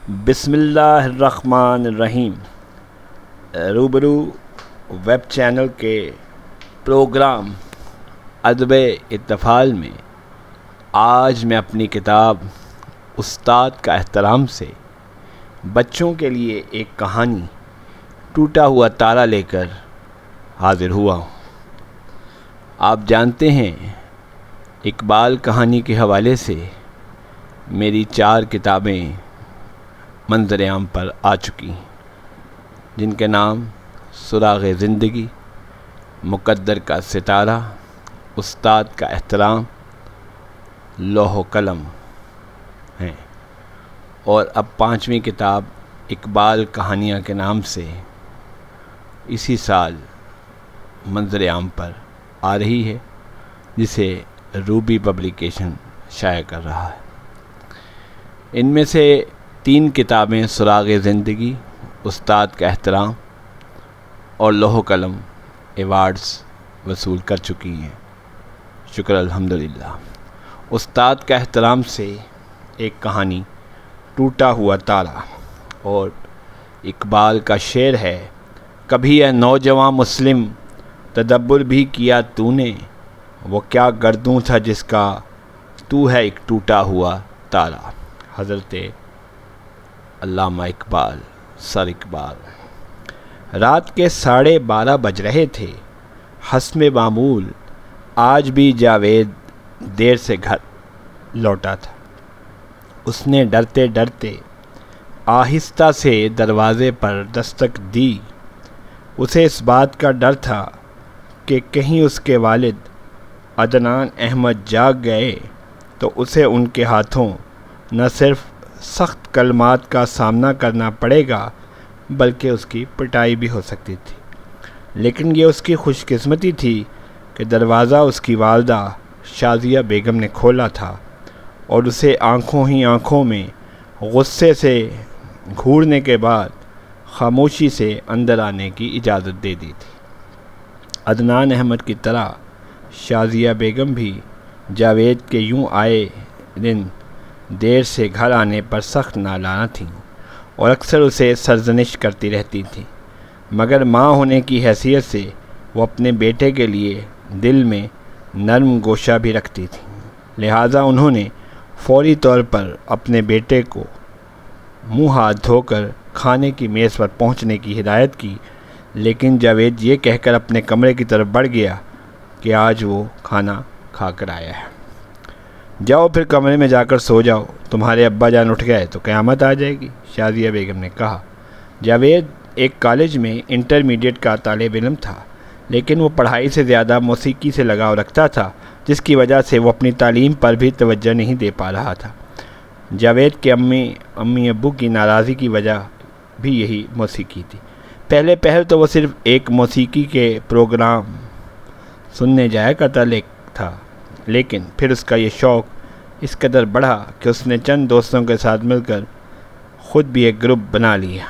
بسم اللہ الرحمن الرحیم۔ روبرو ویب چینل کے پروگرام ادب اطفال میں آج میں اپنی کتاب استاد کا احترام سے بچوں کے لیے ایک کہانی ٹوٹا ہوا تارا لے کر حاضر ہوا ہوں۔ آپ جانتے ہیں اقبال کہانی کے حوالے سے میری 4 کتابیں منظر عام پر آ چکی ہیں، جن کے نام سراغ زندگی، مقدر کا ستارہ، استاد کا احترام، لوح و قلم ہیں، اور اب 5ویں کتاب اقبال کہانیاں کے نام سے اسی سال منظر عام پر آ رہی ہے، جسے روبی پبلیکیشن شائع کر رہا ہے۔ ان میں سے 3 کتابیں سراغ زندگی، استاد کا احترام اور لوح و قلم ایوارڈز وصول کر چکی ہیں، شکر الحمدللہ۔ استاد کا احترام سے ایک کہانی ٹوٹا ہوا تارا، اور اقبال کا شعر ہے: کبھی اے نوجوان مسلم تدبر بھی کیا تو نے، وہ کیا گردوں تھا جس کا تو ہے ایک ٹوٹا ہوا تارا۔ حضرت علامہ اقبال، سر اقبال۔ رات کے 12:30 بج رہے تھے، حسب معمول آج بھی جاوید دیر سے گھر لوٹا تھا۔ اس نے ڈرتے ڈرتے آہستہ سے دروازے پر دستک دی۔ اسے اس بات کا ڈر تھا کہ کہیں اس کے والد عدنان احمد جاگ گئے تو اسے ان کے ہاتھوں نہ صرف سخت کلمات کا سامنا کرنا پڑے گا بلکہ اس کی پٹائی بھی ہو سکتی تھی۔ لیکن یہ اس کی خوش قسمتی تھی کہ دروازہ اس کی والدہ شازیہ بیگم نے کھولا تھا اور اسے آنکھوں ہی آنکھوں میں غصے سے گھورنے کے بعد خاموشی سے اندر آنے کی اجازت دے دی تھی۔ عدنان احمد کی طرح شازیہ بیگم بھی جاوید کے یوں آئے دن دیر سے گھر آنے پر سخت نالانہ تھیں اور اکثر اسے سرزنش کرتی رہتی تھیں، مگر ماں ہونے کی حیثیت سے وہ اپنے بیٹے کے لیے دل میں نرم گوشہ بھی رکھتی تھیں۔ لہٰذا انہوں نے فوری طور پر اپنے بیٹے کو منہ ہاتھ دھو کر کھانے کی میز پر پہنچنے کی ہدایت کی، لیکن جاوید یہ کہہ کر اپنے کمرے کی طرف بڑھ گیا کہ آج وہ کھانا کھا کر آیا ہے۔ جاؤ پھر کمرے میں جا کر سو جاؤ، تمہارے ابا جان اٹھ گئے تو قیامت آ جائے گی، شازیہ بیگم نے کہا۔ جاوید ایک کالج میں انٹرمیڈیٹ کا طالب علم تھا، لیکن وہ پڑھائی سے زیادہ موسیقی سے لگاؤ رکھتا تھا، جس کی وجہ سے وہ اپنی تعلیم پر بھی توجہ نہیں دے پا رہا تھا۔ جاوید کے امی ابو کی ناراضی کی وجہ بھی یہی موسیقی تھی۔ پہل تو وہ صرف ایک موسیقی کے پروگرام سننے جایا کرتا تھا، لیکن پھر اس کا یہ شوق اس قدر بڑھا کہ اس نے چند دوستوں کے ساتھ مل کر خود بھی ایک گروپ بنا لیا،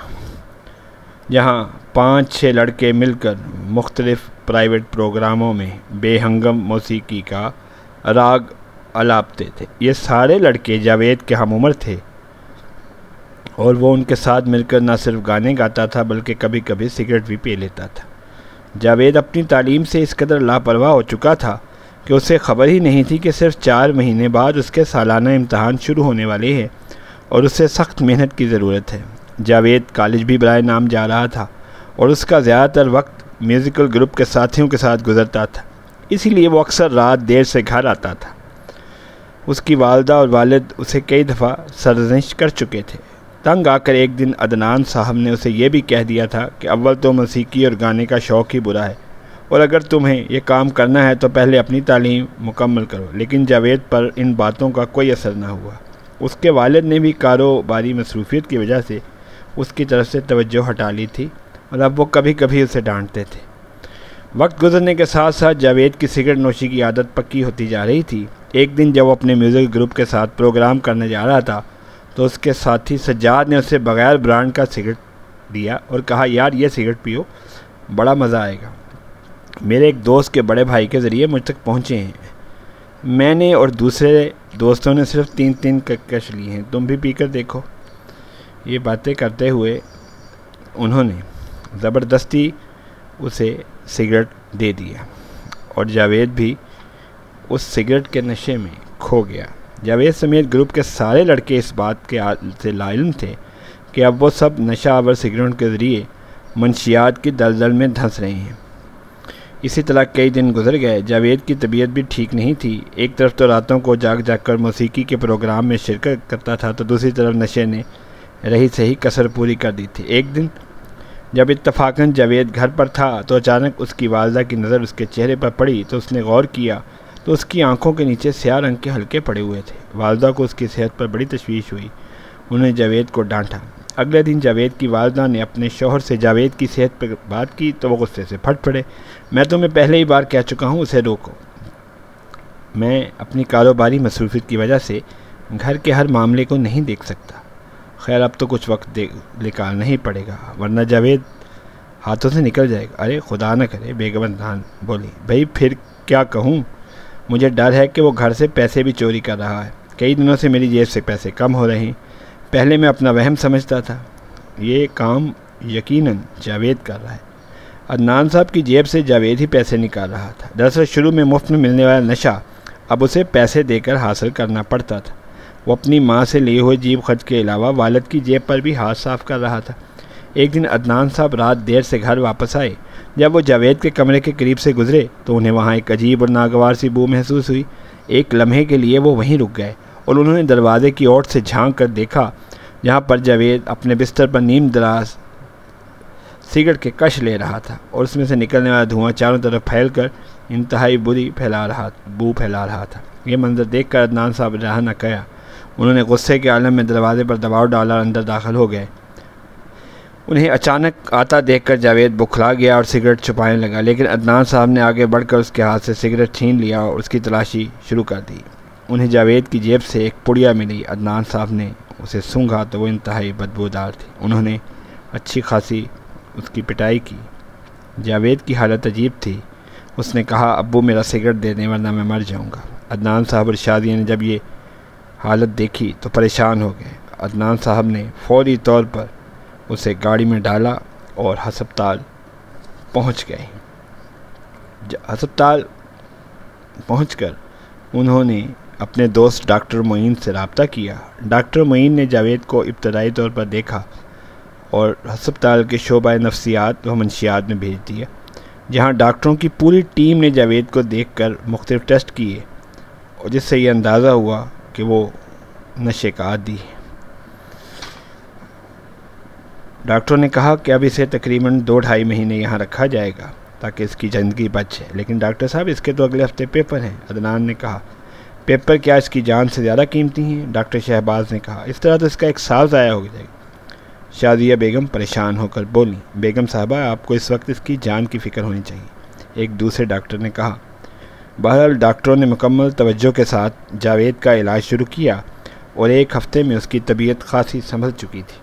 جہاں 5-6 لڑکے مل کر مختلف پرائیویٹ پروگراموں میں بے ہنگم موسیقی کا راگ الاپتے تھے۔ یہ سارے لڑکے جاوید کے ہم عمر تھے اور وہ ان کے ساتھ مل کر نہ صرف گانے گاتا تھا بلکہ کبھی کبھی سگریٹ بھی پی لیتا تھا۔ جاوید اپنی تعلیم سے اس قدر لاپرواہ ہو چکا تھا کہ اسے خبر ہی نہیں تھی کہ صرف 4 مہینے بعد اس کے سالانہ امتحان شروع ہونے والے ہیں اور اسے سخت محنت کی ضرورت ہے۔ جاوید کالج بھی برائے نام جا رہا تھا اور اس کا زیادہ تر وقت میوزیکل گروپ کے ساتھیوں کے ساتھ گزرتا تھا، اسی لیے وہ اکثر رات دیر سے گھر آتا تھا۔ اس کی والدہ اور والد اسے کئی دفعہ سرزنش کر چکے تھے۔ تنگ آ کر ایک دن عدنان صاحب نے اسے یہ بھی کہہ دیا تھا کہ اول تو موسیقی اور گانے کا شوق ہی برا ہے، اور اگر تمہیں یہ کام کرنا ہے تو پہلے اپنی تعلیم مکمل کرو۔ لیکن جاوید پر ان باتوں کا کوئی اثر نہ ہوا۔ اس کے والد نے بھی کاروباری مصروفیت کی وجہ سے اس کی طرف سے توجہ ہٹا لی تھی اور اب وہ کبھی کبھی اسے ڈانٹتے تھے۔ وقت گزرنے کے ساتھ ساتھ جاوید کی سگریٹ نوشی کی عادت پکی ہوتی جا رہی تھی۔ ایک دن جب وہ اپنے میوزک گروپ کے ساتھ پروگرام کرنے جا رہا تھا تو اس کے ساتھی سجاد نے اسے بغیر برانڈ کا سگریٹ دیا اور کہا، یار یہ سگریٹ پیو، بڑا مزہ آئے گا۔ میرے ایک دوست کے بڑے بھائی کے ذریعے مجھ تک پہنچے ہیں، میں نے اور دوسرے دوستوں نے صرف 3 کش لی ہیں، تم بھی پی کر دیکھو۔ یہ باتیں کرتے ہوئے انہوں نے زبردستی اسے سگریٹ دے دیا اور جاوید بھی اس سگریٹ کے نشے میں کھو گیا۔ جاوید سمیت گروپ کے سارے لڑکے اس بات کے سے لاعلم تھے کہ اب وہ سب نشہ آور سگریٹ کے ذریعے منشیات کی دلدل میں دھنس رہے ہیں۔ اسی طرح کئی دن گزر گئے۔ جاوید کی طبیعت بھی ٹھیک نہیں تھی۔ ایک طرف تو راتوں کو جاگ جاگ کر موسیقی کے پروگرام میں شرکت کرتا تھا تو دوسری طرف نشے نے رہی صحیح کسر پوری کر دی تھی۔ ایک دن جب اتفاقاً جاوید گھر پر تھا تو اچانک اس کی والدہ کی نظر اس کے چہرے پر پڑی تو اس نے غور کیا تو اس کی آنکھوں کے نیچے سیاہ رنگ کے حلقے پڑے ہوئے تھے۔ والدہ کو اس کی صحت پر بڑی تشویش ہوئی۔ انہوں نے جاوید کو ڈانٹا۔ اگلے دن جاوید کی والدہ نے اپنے شوہر سے جاوید کی صحت پر بات کی تو وہ غصے سے پھٹ پڑے۔ میں تمہیں پہلے ہی بار کہہ چکا ہوں اسے روکو۔ میں اپنی کاروباری مصروفیت کی وجہ سے گھر کے ہر معاملے کو نہیں دیکھ سکتا۔ خیر اب تو کچھ وقت نکالنا ہی پڑے گا ورنہ جاوید ہاتھوں سے نکل جائے گا۔ ارے خدا نہ کرے، بیگم عدنان بولی۔ بھئی پھر کیا کہوں؟ مجھے ڈر ہے کہ وہ گھر سے پیسے بھی چوری کر رہا ہے۔ کئی دنوں سے میری جیب سے پیسے کم ہو رہے ہیں۔ پہلے میں اپنا وہم سمجھتا تھا، یہ کام یقیناً جاوید کر رہا ہے۔ عدنان صاحب کی جیب سے جاوید ہی پیسے نکال رہا تھا۔ دراصل شروع میں مفت میں ملنے والا نشہ اب اسے پیسے دے کر حاصل کرنا پڑتا تھا۔ وہ اپنی ماں سے لیے ہوئے جیب خرچ کے علاوہ والد کی جیب پر بھی ہاتھ صاف کر رہا تھا۔ ایک دن عدنان صاحب رات دیر سے گھر واپس آئے۔ جب وہ جاوید کے کمرے کے قریب سے گزرے تو انہیں وہاں ایک عجیب اور ناگوار سی بو محسوس ہوئی۔ ایک لمحے کے لیے وہ وہیں رک گئے اور انہوں نے دروازے کی اوٹ سے جھانک کر دیکھا جہاں پر جاوید اپنے بستر پر نیم دراز سگریٹ کے کش لے رہا تھا اور اس میں سے نکلنے والا دھواں چاروں طرف پھیل کر انتہائی بو پھیلا رہا تھا۔ یہ منظر دیکھ کر عدنان صاحب رہا نہ گیا۔ انہوں نے غصے کے عالم میں دروازے پر دباؤ ڈالا اور اندر داخل ہو گئے۔ انہیں اچانک آتا دیکھ کر جاوید بکھلا گیا اور سگریٹ چھپانے لگا، لیکن عدنان صاحب نے آگے بڑھ کر اس کے ہاتھ سے سگریٹ چھین لیا اور اس کی تلاشی شروع کر دی۔ انہیں جاوید کی جیب سے ایک پڑیا ملی۔ عدنان صاحب نے اسے سونگھا تو وہ انتہائی بدبودار تھی۔ انہوں نے اچھی خاصی اس کی پٹائی کی۔ جاوید کی حالت عجیب تھی۔ اس نے کہا، ابو میرا سگریٹ دے دیں ورنہ میں مر جاؤں گا۔ عدنان صاحب اور شادیہ نے جب یہ حالت دیکھی تو پریشان ہو گئے۔ عدنان صاحب نے فوری طور پر اسے گاڑی میں ڈالا اور ہسپتال پہنچ گئے۔ ہسپتال پہنچ کر انہوں نے اپنے دوست ڈاکٹر معین سے رابطہ کیا۔ ڈاکٹر معین نے جاوید کو ابتدائی طور پر دیکھا اور ہسپتال کے شعبہ نفسیات و منشیات میں بھیج دیا، جہاں ڈاکٹروں کی پوری ٹیم نے جاوید کو دیکھ کر مختلف ٹیسٹ کیے اور جس سے یہ اندازہ ہوا کہ وہ نشے کا عادی ہے۔ ڈاکٹروں نے کہا کہ اب اسے تقریباً 2-2.5 مہینے یہاں رکھا جائے گا تاکہ اس کی زندگی بچ جائے۔ لیکن ڈاکٹر صاحب اس کے تو اگلے ہفتے پیپر ہیں۔ عدنان نے کہا، پیپر کیا اس کی جان سے زیادہ قیمتی ہیں؟ ڈاکٹر شہباز نے کہا، اس طرح تو اس کا 1 سال ضائع ہو جائے گا۔ شادیہ بیگم پریشان ہو کر بولی، بیگم صاحبہ آپ کو اس وقت اس کی جان کی فکر ہونی چاہیے۔ ایک دوسرے ڈاکٹر نے کہا۔ بہرحال ڈاکٹروں نے مکمل توجہ کے ساتھ جاوید کا علاج شروع کیا اور 1 ہفتے میں اس کی طبیعت خاصی سنبھل چکی تھی۔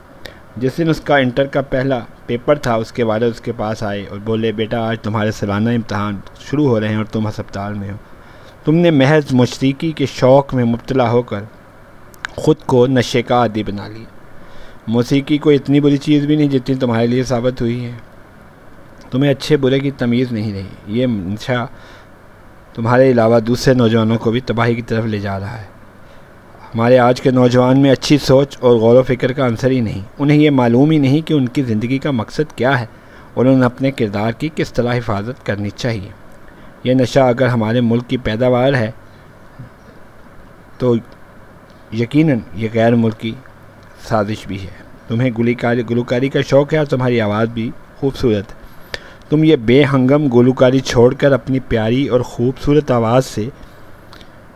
جس دن اس کا انٹر کا پہلا پیپر تھا اس کے والد اس کے پاس آئے اور بولے، بیٹا آج تمہارے سالانہ امتحان شروع ہو رہے ہیں اور تم ہسپتال میں ہو۔ تم نے محض موسیقی کے شوق میں مبتلا ہو کر خود کو نشے کا عادی بنا لیا۔ موسیقی کوئی اتنی بری چیز بھی نہیں جتنی تمہارے لیے ثابت ہوئی ہے۔ تمہیں اچھے برے کی تمیز نہیں رہی۔ یہ نشہ تمہارے علاوہ دوسرے نوجوانوں کو بھی تباہی کی طرف لے جا رہا ہے۔ ہمارے آج کے نوجوان میں اچھی سوچ اور غور و فکر کا عنصر ہی نہیں۔ انہیں یہ معلوم ہی نہیں کہ ان کی زندگی کا مقصد کیا ہے اور انہیں اپنے کردار کی کس طرح حفاظت کرنی چاہیے۔ یہ نشہ اگر ہمارے ملک کی پیداوار ہے تو یقیناً یہ غیر ملکی سازش بھی ہے۔ تمہیں گلوکاری کا شوق ہے اور تمہاری آواز بھی خوبصورت ہے۔ تم یہ بے ہنگم گلوکاری چھوڑ کر اپنی پیاری اور خوبصورت آواز سے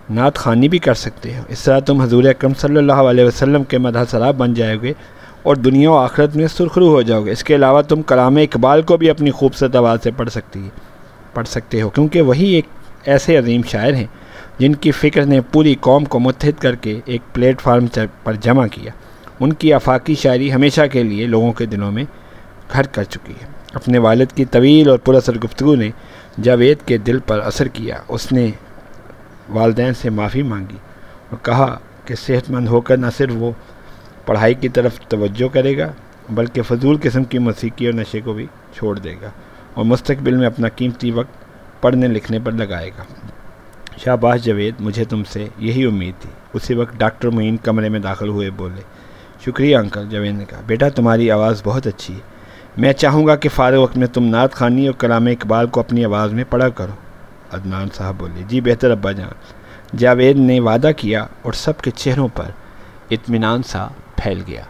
نعت خوانی بھی کر سکتے ہو۔ اس طرح تم حضور اکرم صلی اللہ علیہ وسلم کے مدح سراب بن جائے گے اور دنیا و آخرت میں سرخرو ہو جاؤ گے۔ اس کے علاوہ تم کلام اقبال کو بھی اپنی خوبصورت آواز سے پڑھ سکتے ہو، کیونکہ وہی ایک ایسے عظیم شاعر ہیں جن کی فکر نے پوری قوم کو متحد کر کے ایک پلیٹ فارم پر جمع کیا۔ ان کی آفاقی شاعری ہمیشہ کے لیے لوگوں کے دلوں میں گھر کر چکی ہے۔ اپنے والد کی طویل اور پراثر گفتگو نے جاوید کے دل پر اثر کیا۔ اس نے والدین سے معافی مانگی اور کہا کہ صحت مند ہو کر نہ صرف وہ پڑھائی کی طرف توجہ کرے گا بلکہ فضول قسم کی موسیقی اور نشے کو بھی چھوڑ دے گا اور مستقبل میں اپنا قیمتی وقت پڑھنے لکھنے پر لگائے گا۔ شاباش جاوید، مجھے تم سے یہی امید تھی۔ اسی وقت ڈاکٹر معین کمرے میں داخل ہوئے بولے۔ شکریہ انکل، جاوید نے کہا۔ بیٹا تمہاری آواز بہت اچھی ہے، میں چاہوں گا کہ فارغ وقت میں تم نعت خوانی اور کلام اقبال کو اپنی آواز میں پڑھا کرو۔ عدنان صاحب بولے، جی بہتر ابا جان۔ جاوید نے وعدہ کیا اور سب کے چہروں پر اطمینان سا پھیل گیا۔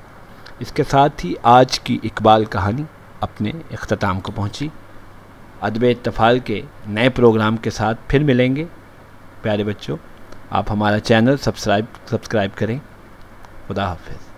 اس کے ساتھ ہی آج کی اقبال کہانی اپنے اختتام کو پہنچی۔ ادب اطفال کے نئے پروگرام کے ساتھ پھر ملیں گے۔ پیارے بچوں، آپ ہمارا چینل سبسکرائب کریں۔ خدا حافظ۔